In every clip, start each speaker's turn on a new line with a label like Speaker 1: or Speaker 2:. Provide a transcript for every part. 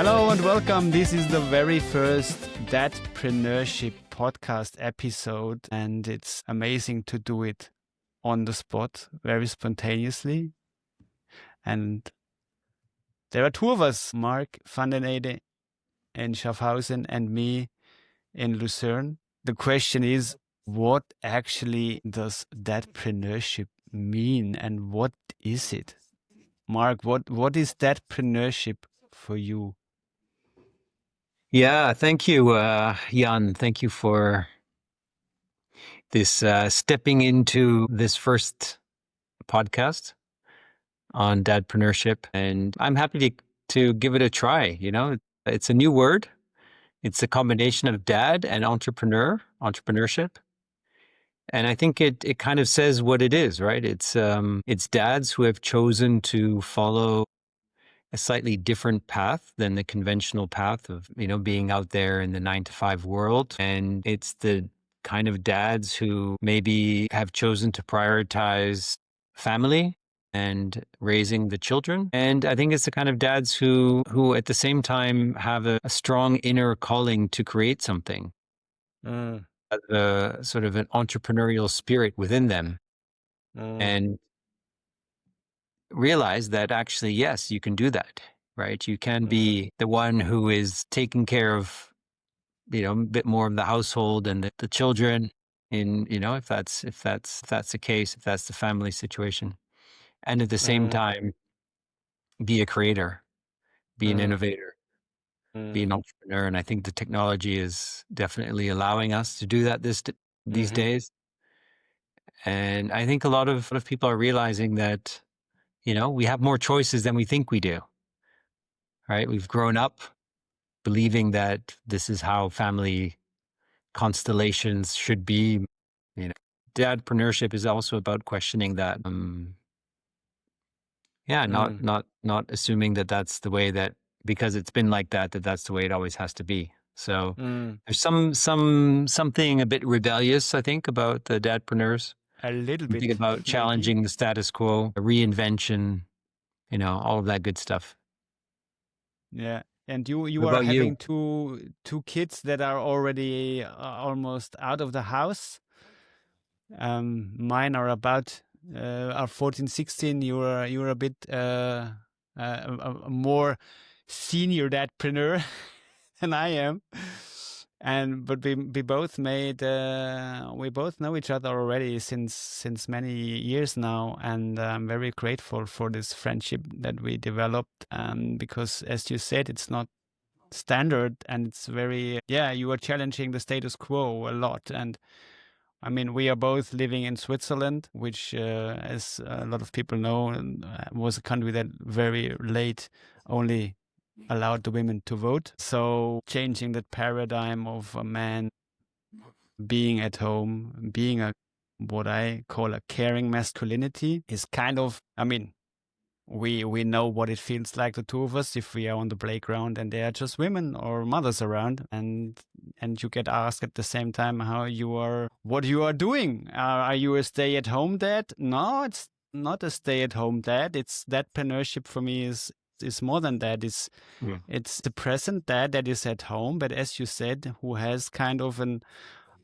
Speaker 1: Hello and welcome. This is the very first Dadpreneurship podcast episode, and it's amazing to do it on the spot, very spontaneously. And there are two of us, Mark van den Ede in Schaffhausen and me in Lucerne. The question is, what actually does dadpreneurship mean and what is it? Mark, what is dadpreneurship for you?
Speaker 2: Yeah, thank you, Jan. Thank you for this stepping into this first podcast on dadpreneurship. And I'm happy to give it a try. You know, it's a new word. It's a combination of dad and entrepreneurship. And I think it kind of says what it is, right? It's dads who have chosen to follow a slightly different path than the conventional path of, being out there in the 9-to-5 world. And it's the kind of dads who maybe have chosen to prioritize family and raising the children. And I think it's the kind of dads who at the same time have a strong inner calling to create something, a sort of an entrepreneurial spirit within them. And realize that actually, yes, you can do that, right? You can be the one who is taking care of, a bit more of the household and the children if that's the case, if that's the family situation. And at the same time, be a creator, be an innovator, be an entrepreneur. And I think the technology is definitely allowing us to do that these days. And I think a lot of people are realizing that we have more choices than we think we do, right? We've grown up believing that this is how family constellations should be. Dadpreneurship is also about questioning that. Not assuming that that's the way that, because it's been like that that's the way it always has to be. So there's something a bit rebellious, I think, about the dadpreneurs.
Speaker 1: A little bit.
Speaker 2: Think about challenging the status quo, reinvention, all of that good stuff.
Speaker 1: Yeah. And you are having two kids that are already almost out of the house. Mine are 14, 16. You're a bit a more senior dadpreneur than I am. But we both know each other already since many years now, and I'm very grateful for this friendship that we developed. Because, as you said, it's not standard, and it's very you are challenging the status quo a lot. And I mean, we are both living in Switzerland, which, as a lot of people know, was a country that very late only allowed the women to vote. So changing that paradigm of a man being at home, being what I call a caring masculinity is kind of, I mean, we know what it feels like, the two of us, if we are on the playground and there are just women or mothers around, and you get asked at the same time what you are doing. Are you a stay-at-home dad? No, it's not a stay-at-home dad. It's dadpreneurship for me is more than that. It's the present dad that is at home, but as you said, who has kind of an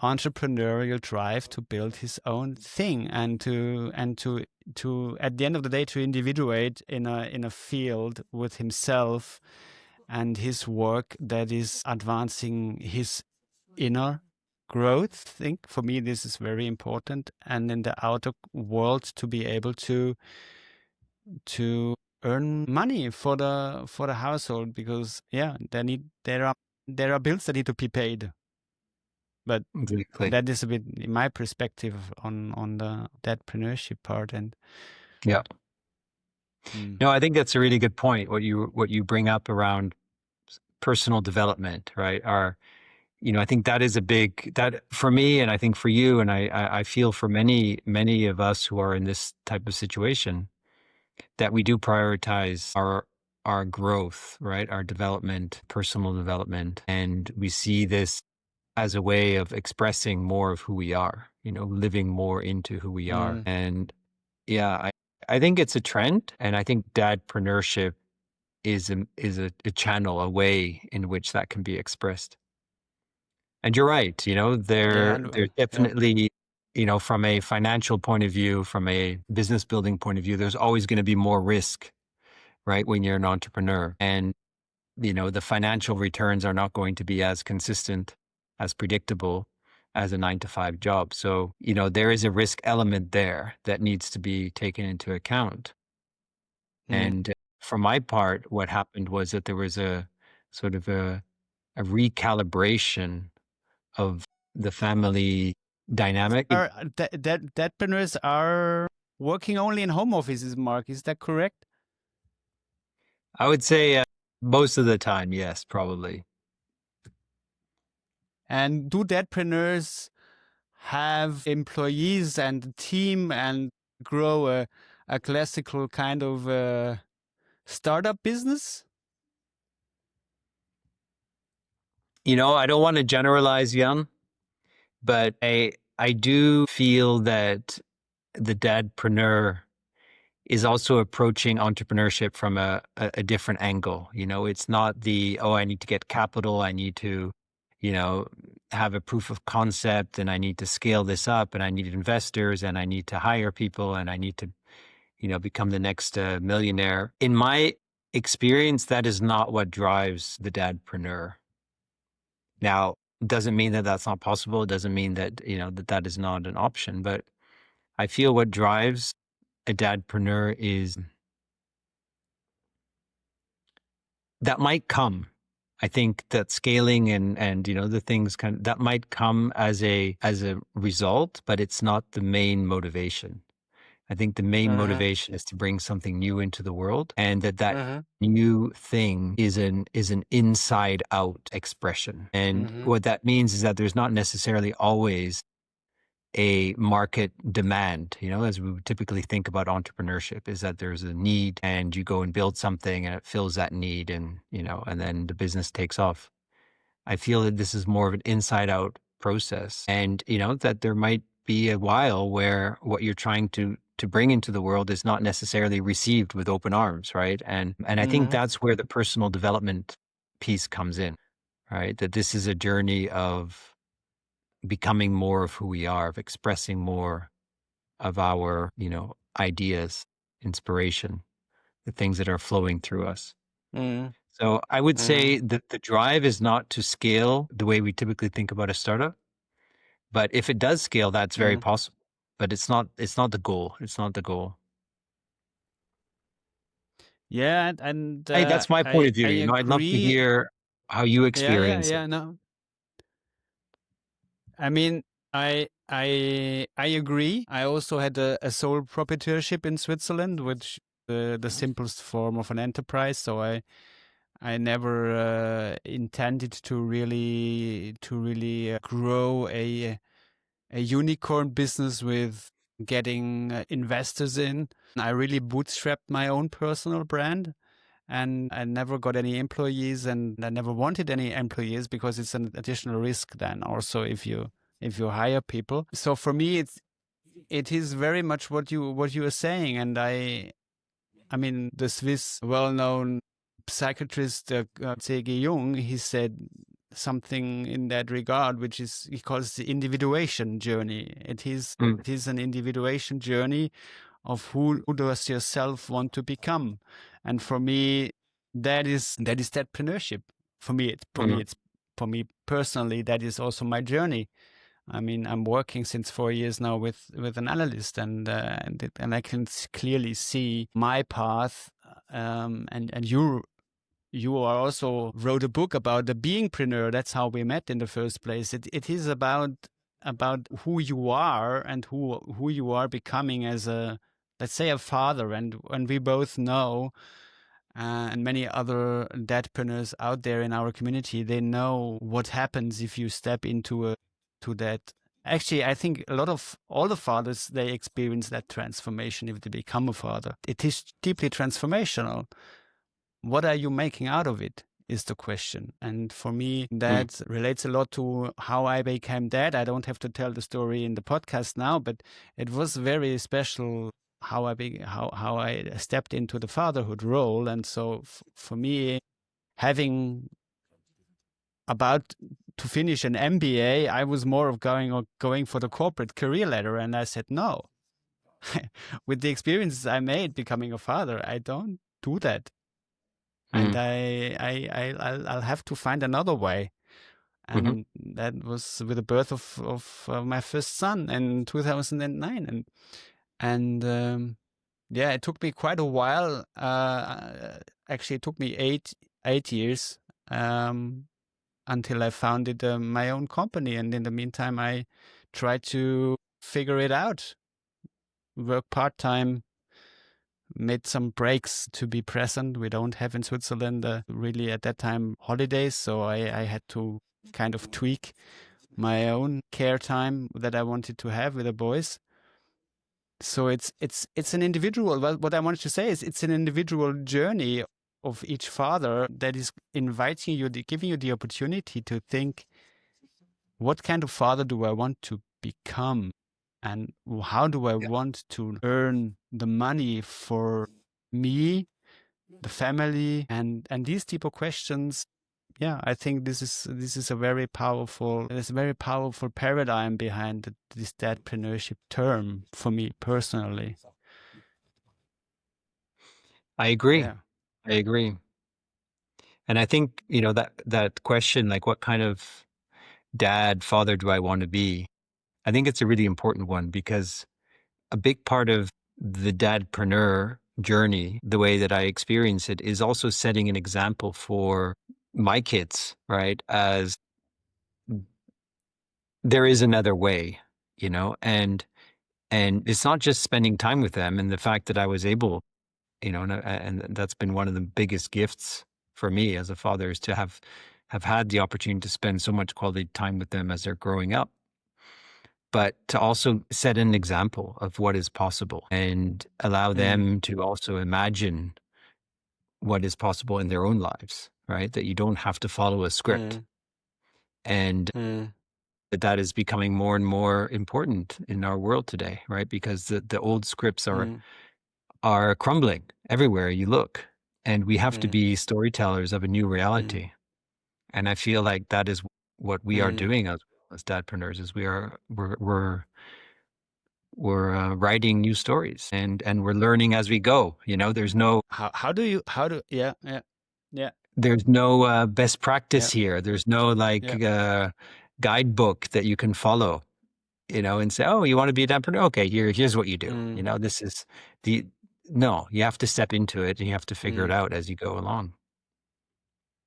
Speaker 1: entrepreneurial drive to build his own thing and to at the end of the day to individuate in a field with himself and his work that is advancing his inner growth. I think for me this is very important, and in the outer world to be able to earn money for the household, because there are bills that need to be paid. But exactly. That is a bit my perspective on the dadpreneurship part. And
Speaker 2: no, I think that's a really good point. What you bring up around personal development, right? I think that is that for me, and I think for you, and I feel for many of us who are in this type of situation, that we do prioritize our growth, right? Our development, personal development. And we see this as a way of expressing more of who we are, living more into who we are. And I think it's a trend. And I think dadpreneurship is a channel, a way in which that can be expressed. And you're right,
Speaker 1: Yeah,
Speaker 2: there's
Speaker 1: yeah.
Speaker 2: definitely, from a financial point of view, from a business building point of view, there's always going to be more risk, right, when you're an entrepreneur. And, the financial returns are not going to be as consistent, as predictable as a 9 to 5 job. So, there is a risk element there that needs to be taken into account.
Speaker 1: Mm.
Speaker 2: And for my part, what happened was that there was a sort of a recalibration of the family dynamic.
Speaker 1: Dadpreneurs are working only in home offices, Mark. Is that correct?
Speaker 2: I would say most of the time, yes, probably.
Speaker 1: And do dadpreneurs have employees and a team and grow a classical kind of startup business?
Speaker 2: I don't want to generalize, Jan, but I do feel that the dadpreneur is also approaching entrepreneurship from a different angle. It's not I need to get capital, I need to, have a proof of concept, and I need to scale this up, and I need investors, and I need to hire people, and I need to, become the next millionaire. In my experience, that is not what drives the dadpreneur. Now, it doesn't mean that that's not possible. It doesn't mean that, that is not an option. But I feel what drives a dadpreneur is that might come. I think that scaling and the things that might come as a result, but it's not the main motivation. I think the main motivation is to bring something new into the world, and that new thing is an inside out expression. And what that means is that there's not necessarily always a market demand, as we would typically think about entrepreneurship, is that there's a need and you go and build something and it fills that need, and, and then the business takes off. I feel that this is more of an inside out process, and, that there might be a while where what you're trying to bring into the world is not necessarily received with open arms, right? And I think that's where the personal development piece comes in, right? That this is a journey of becoming more of who we are, of expressing more of our, ideas, inspiration, the things that are flowing through us. So I would say that the drive is not to scale the way we typically think about a startup, but if it does scale, that's very possible. But it's not the goal. It's not the goal.
Speaker 1: Yeah, and
Speaker 2: Hey, that's my point of view.
Speaker 1: I
Speaker 2: I'd love to
Speaker 1: agree.
Speaker 2: hear how you experience it.
Speaker 1: Yeah. No, I mean, I agree. I also had a sole proprietorship in Switzerland, which the simplest form of an enterprise. So I never intended to really grow a unicorn business with getting investors in. I really bootstrapped my own personal brand, and I never got any employees, and I never wanted any employees because it's an additional risk then also if you hire people. So for me it is very much what you are saying, and I mean the Swiss well-known psychiatrist C.G. Jung, he said something in that regard, which is he calls the individuation journey. It is an individuation journey of who does yourself want to become, and for me that is entrepreneurship. For me personally, that is also my journey. I mean, I'm working since 4 years now with an analyst, and I can clearly see my path. And you are also wrote a book about the beingpreneur. That's how we met in the first place. It is about who you are and who you are becoming as a, let's say, a father. And we both know, and many other dadpreneurs out there in our community, they know what happens if you step into that. Actually, I think a lot of all the fathers, they experience that transformation if they become a father. It is deeply transformational. What are you making out of it is the question. And for me, that relates a lot to how I became dad. I don't have to tell the story in the podcast now, but it was very special how I stepped into the fatherhood role. And so for me, having about to finish an MBA, I was more of going for the corporate career ladder, and I said no. With the experiences I made becoming a father, I don't do that, and I'll have to find another way. And that was with the birth of my first son in 2009, and yeah, it took me quite a while. Actually, it took me eight years until I founded my own company, and in the meantime, I tried to figure it out. Work part-time, made some breaks to be present. We don't have in Switzerland really at that time holidays, so I had to kind of tweak my own care time that I wanted to have with the boys. So it's an individual. What I wanted to say is it's an individual journey of each father that is inviting you, giving you the opportunity to think, what kind of father do I want to become? And how do I want to earn the money for me, the family, and these type of questions? Yeah, I think this is a very powerful. There's a very powerful paradigm behind this dadpreneurship term for me personally.
Speaker 2: I agree.
Speaker 1: Yeah.
Speaker 2: I agree. And I think, that question, like what kind of father do I want to be? I think it's a really important one, because a big part of the dadpreneur journey, the way that I experience it, is also setting an example for my kids, right? As there is another way, and it's not just spending time with them, and the fact that I was able, and that's been one of the biggest gifts for me as a father, is to have had the opportunity to spend so much quality time with them as they're growing up, but to also set an example of what is possible and allow them to also imagine what is possible in their own lives, right? That you don't have to follow a script. And that is becoming more and more important in our world today, right? Because the old scripts are crumbling everywhere you look, and we have to be storytellers of a new reality. And I feel like that is what we are doing as dadpreneurs, is we're writing new stories, and we're learning as we go. There's no there's no best practice here. There's no guidebook that you can follow, and say, oh, you want to be a dadpreneur? Okay, here's what you do. This is no, you have to step into it, and you have to figure it out as you go along.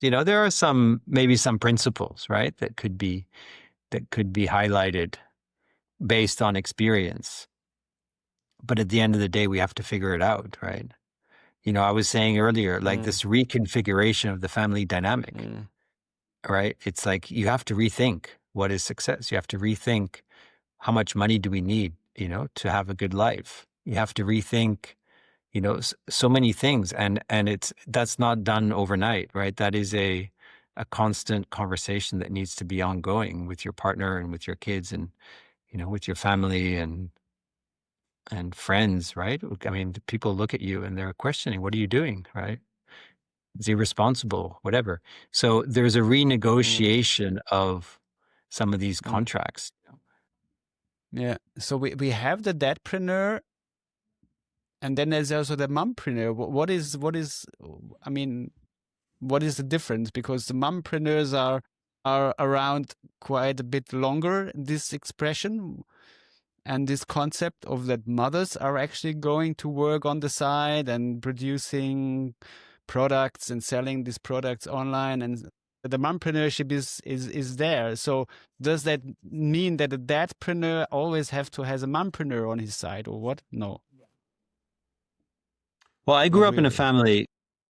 Speaker 2: There are maybe some principles, right, that could be highlighted based on experience. But at the end of the day, we have to figure it out, right? I was saying earlier, like this reconfiguration of the family dynamic, right? It's like you have to rethink what is success. You have to rethink how much money do we need, to have a good life. You have to rethink, so many things, and that's not done overnight, right? That is a constant conversation that needs to be ongoing with your partner and with your kids, and with your family and friends, right? I mean, people look at you and they're questioning, what are you doing, right? Is he responsible? Whatever. So there's a renegotiation of some of these contracts.
Speaker 1: Yeah. So we have the dadpreneur, and then there's also the mompreneur. What is the difference? Because the mompreneurs are around quite a bit longer, this expression and this concept of that mothers are actually going to work on the side and producing products and selling these products online, and the mompreneurship is there. So does that mean that a dadpreneur always have to has a mompreneur on his side, or what? No.
Speaker 2: Well, I grew up in a family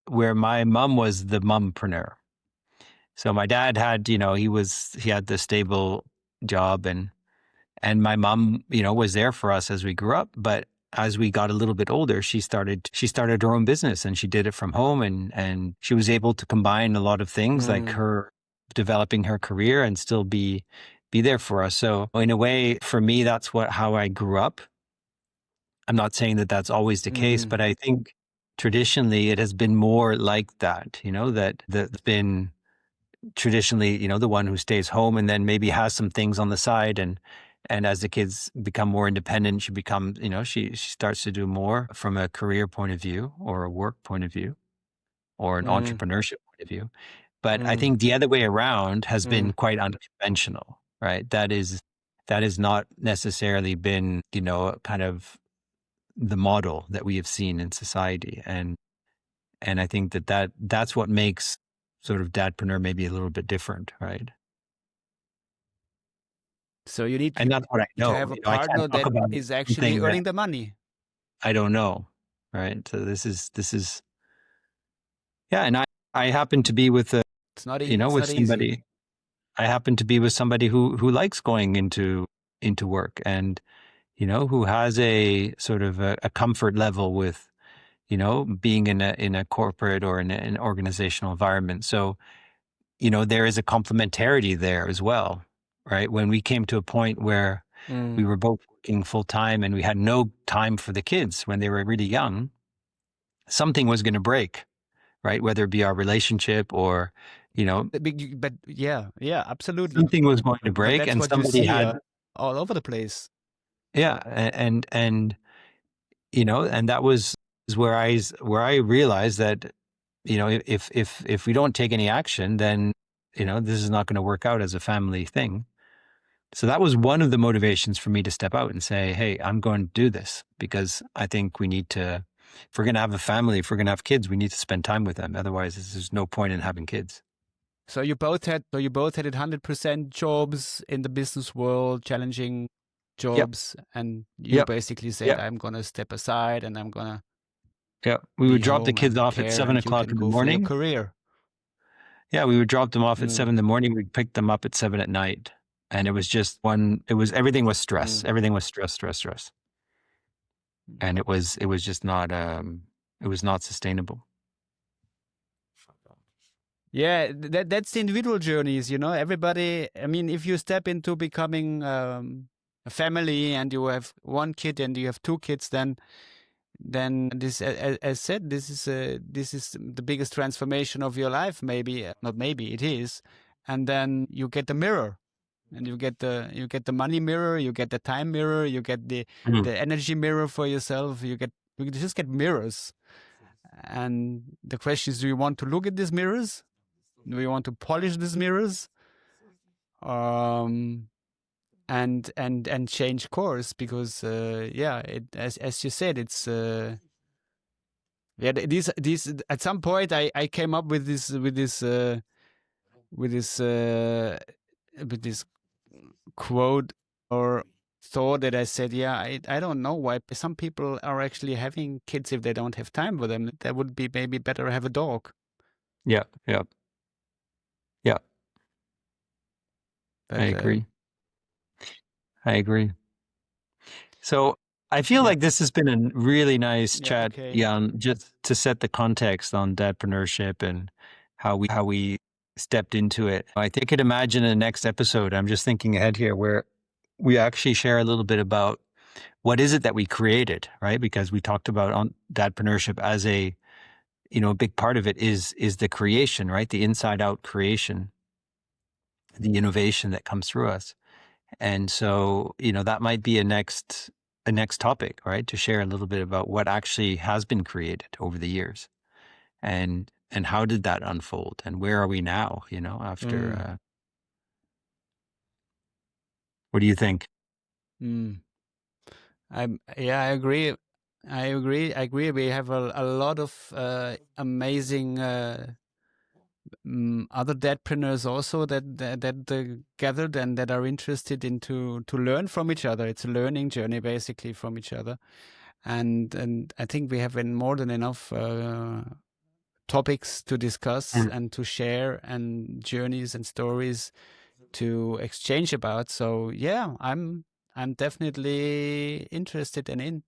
Speaker 2: where my mom was the mompreneur. So my dad had, he had the stable job, and my mom, was there for us as we grew up. But as we got a little bit older, she started her own business, and she did it from home, and she was able to combine a lot of things, like her developing her career and still be there for us. So in a way, for me, that's how I grew up. I'm not saying that that's always the case, but I think traditionally it has been more like that, that that's been traditionally, the one who stays home and then maybe has some things on the side. And as the kids become more independent, she becomes, she starts to do more from a career point of view or a work point of view or an entrepreneurship point of view. But I think the other way around has been quite unconventional, right? That has not necessarily been, kind of the model that we have seen in society. And I think that's what makes sort of dadpreneur maybe a little bit different, right?
Speaker 1: So you need
Speaker 2: And that's what I
Speaker 1: to
Speaker 2: know.
Speaker 1: have a
Speaker 2: I can't
Speaker 1: partner
Speaker 2: talk
Speaker 1: that
Speaker 2: about
Speaker 1: is actually
Speaker 2: something that
Speaker 1: earning the money.
Speaker 2: I don't know, right? So this is yeah. And I happen to be with
Speaker 1: It's not
Speaker 2: with somebody.
Speaker 1: easy.
Speaker 2: I happen to be with somebody who likes going into work and who has a sort of a comfort level with being in a corporate or in an organizational environment. So there is a complementarity there as well, right? When we came to a point where we were both working full time and we had no time for the kids when they were really young, something was going to break, right? Whether it be our relationship or,
Speaker 1: But yeah, absolutely.
Speaker 2: something was going to
Speaker 1: But
Speaker 2: break
Speaker 1: that's
Speaker 2: and
Speaker 1: what you
Speaker 2: somebody
Speaker 1: see
Speaker 2: had,
Speaker 1: all over the place.
Speaker 2: yeah. And and that was where I realized that, if we don't take any action, then, this is not going to work out as a family thing. So that was one of the motivations for me to step out and say, hey, I'm going to do this because I think we need to, if we're going to have a family, if we're going to have kids, we need to spend time with them. Otherwise, there's no point in having kids.
Speaker 1: So you both had it 100% jobs in the business world, challenging jobs, and you basically said,
Speaker 2: Yep.
Speaker 1: I'm gonna step aside and I'm gonna
Speaker 2: We would
Speaker 1: be
Speaker 2: drop the
Speaker 1: home
Speaker 2: kids
Speaker 1: and
Speaker 2: off at
Speaker 1: care,
Speaker 2: 7
Speaker 1: and you
Speaker 2: o'clock
Speaker 1: can
Speaker 2: in the
Speaker 1: go for your
Speaker 2: morning.
Speaker 1: career.
Speaker 2: Yeah, we would drop them off at 7 in the morning. We'd pick them up at 7 at night. And it was just everything was stress. Everything was stress. And it was just not, it was not sustainable.
Speaker 1: Yeah, that's the individual journeys, everybody. I mean, if you step into becoming a family and you have one kid and you have two kids, then this, as said, this is the biggest transformation of your life. Maybe not, maybe it is. And then you get the mirror, and you get the money mirror, you get the time mirror, you get the energy mirror for yourself. You just get mirrors, and the question is, do you want to look at these mirrors? Do you want to polish these mirrors? And change course, because as you said, it's these at some point I came up with this quote or thought that I said, I don't know why some people are actually having kids if they don't have time for them. That would be maybe better to have a dog.
Speaker 2: Yeah.
Speaker 1: But,
Speaker 2: I agree. So I feel like this has been a really nice chat, Jan, just to set the context on dadpreneurship and how we stepped into it. I think I could imagine in the next episode, I'm just thinking ahead here, where we actually share a little bit about what is it that we created, right? Because we talked about on dadpreneurship as a big part of it is the creation, right? The inside out creation, the innovation that comes through us. And so, that might be a next topic, right? To share a little bit about what actually has been created over the years and how did that unfold and where are we now, after, what do you think?
Speaker 1: I agree. I agree. We have a lot of amazing other dadpreneurs also that gathered and that are interested to learn from each other. It's a learning journey basically from each other, and I think we have more than enough topics to discuss and to share, and journeys and stories to exchange about. So yeah, I'm definitely interested and in.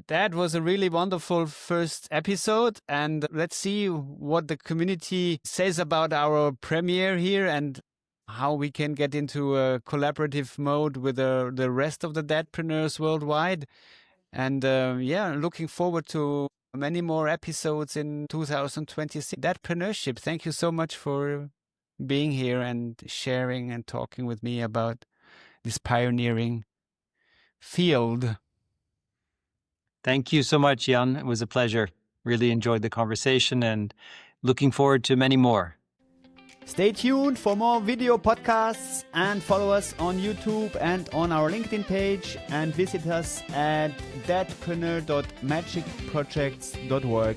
Speaker 1: That was a really wonderful first episode, and let's see what the community says about our premiere here and how we can get into a collaborative mode with the rest of the dadpreneurs worldwide. And looking forward to many more episodes in 2026. Dadpreneurship, thank you so much for being here and sharing and talking with me about this pioneering field.
Speaker 2: Thank you so much, Jan. It was a pleasure. Really enjoyed the conversation and looking forward to many more.
Speaker 1: Stay tuned for more video podcasts and follow us on YouTube and on our LinkedIn page, and visit us at dadpreneur.magicprojects.org.